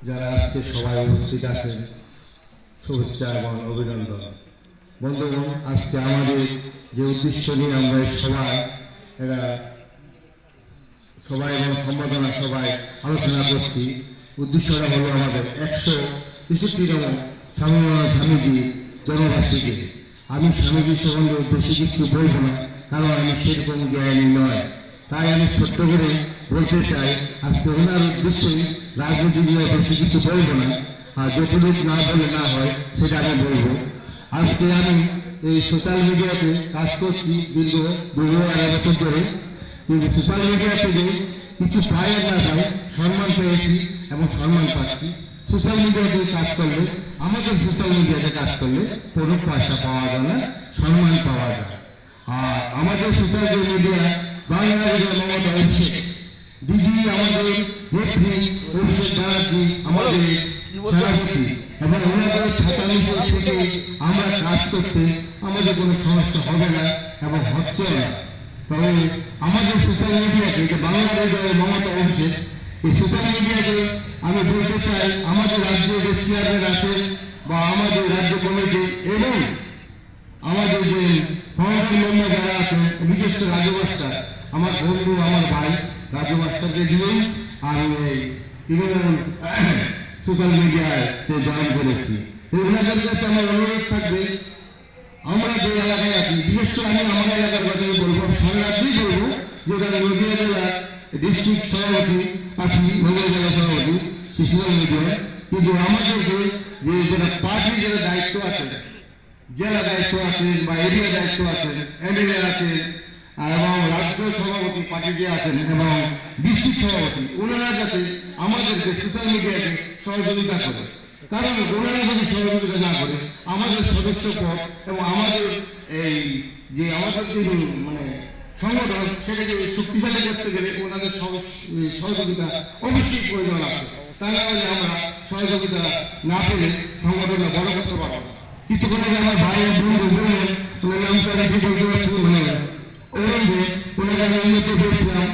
যারা আজকে সবাই উপস্থিত আছেন, শুভেচ্ছা এবং অভিনন্দন। বন্ধুগণ, আজকে আমাদের যে উদ্দেশ্য নিয়ে আমরা সবাই এবং সম্বোধনা সবাই আলোচনা করছি, উদ্দেশ্যটা হলো আমাদের 163তম স্বামীজি জন্মবার্ষিকী। আমি স্বামীজির সম্বন্ধে বেশি কিছু বলব না, কারণ আমি সেরকম জ্ঞানী নয়। তাই আমি ছোট্ট করে বলতে চাই, আজকে ওনার উদ্দেশ্যে রাজনীতি নিয়ে বেশি কিছু বলব না, আর যতটুকু না বলে না হয় সেটা আমি বলবো। আজকে আমি এই সোশ্যাল মিডিয়াতে কাজ করছি দীর্ঘ 2.5 বছর ধরে, কিন্তু সোশ্যাল মিডিয়া থেকে কিছু পাই না পাই সম্মান পেয়েছি এবং সম্মান পাচ্ছি। সোশ্যাল মিডিয়াতে কাজ করলে, আমাদের সোশ্যাল মিডিয়াতে কাজ করলে কোনো পয়সা পাওয়া যায় না, সম্মান পাওয়া যায়। আর আমাদের সোশ্যাল মিডিয়া বাংলাদেশের মমতা অভিষেক দিদি, আমাদের নেত্রী অভিষেক ব্যানার্জি আমাদের সভাপতি, এবং ওনাদের ছাতা নিচে থেকে আমরা কাজ করতে আমাদের কোনো সমস্যা হবে না এবং হচ্ছে না। তবে আমাদের সোশ্যাল মিডিয়াতে যে বাংলাদেশের মমতা অভিষেক, এই সোশ্যাল মিডিয়াতে আমি বলতে চাই, আমাদের রাজ্যে যে চেয়ারম্যান আছে বা আমাদের রাজ্য কমিটি এবং আমাদের যে ফাউন্ডার মেম্বার যারা আছেন, বিশেষ করে রাজু মাস্টার, আমার বন্ধু, আমার ভাই রাজু মাস্টারকে দিয়েই আমি এই তৃণমূল সোশ্যাল মিডিয়ায় জয়েন করেছি। ওনাদের কাছে আমার অনুরোধ থাকবে, আমরা যে এলাকায় আছি, বিশেষ করে আমি আমার এলাকার কথা বলবো, সারা রাজ্যেই বলবো যে যারা নদীয়া জেলার ডিস্ট্রিক্ট সভাপতি আছি, নদীয়া জেলা সভাপতি সোশ্যাল মিডিয়ায়, কিন্তু আমাদেরকে যে যারা পার্টির যারা দায়িত্ব আছে, জেলা দায়িত্ব আছেন বা এরিয়া দায়িত্ব আছেন, এমএলএ আছেন এবং রাজ্য সভাপতি পার্টি যে আছেন এবং ডিস্ট্রিক্ট সভাপতি, ওনারা যাতে আমাদেরকে সোশ্যাল মিডিয়াতে সহযোগিতা করে। কারণ ওনারা যদি সহযোগিতা না করে, আমাদের সদস্য পদ এবং আমাদের এই যে আমাদের যে সংগঠন, সেটাকে শক্তিশালী করতে গেলে ওনাদের সহযোগিতা অবশ্যই প্রয়োজন আছে। তা না হলে আমরা সহযোগিতা না পেলে সংগঠনটা বড় করতে পারবো না। কিছুক্ষণ আগে আমার ভাই বন্ধু বললেন, ওনার নামটা বলতে পারছি, ওনাকে আমি উন্নত করেছিলাম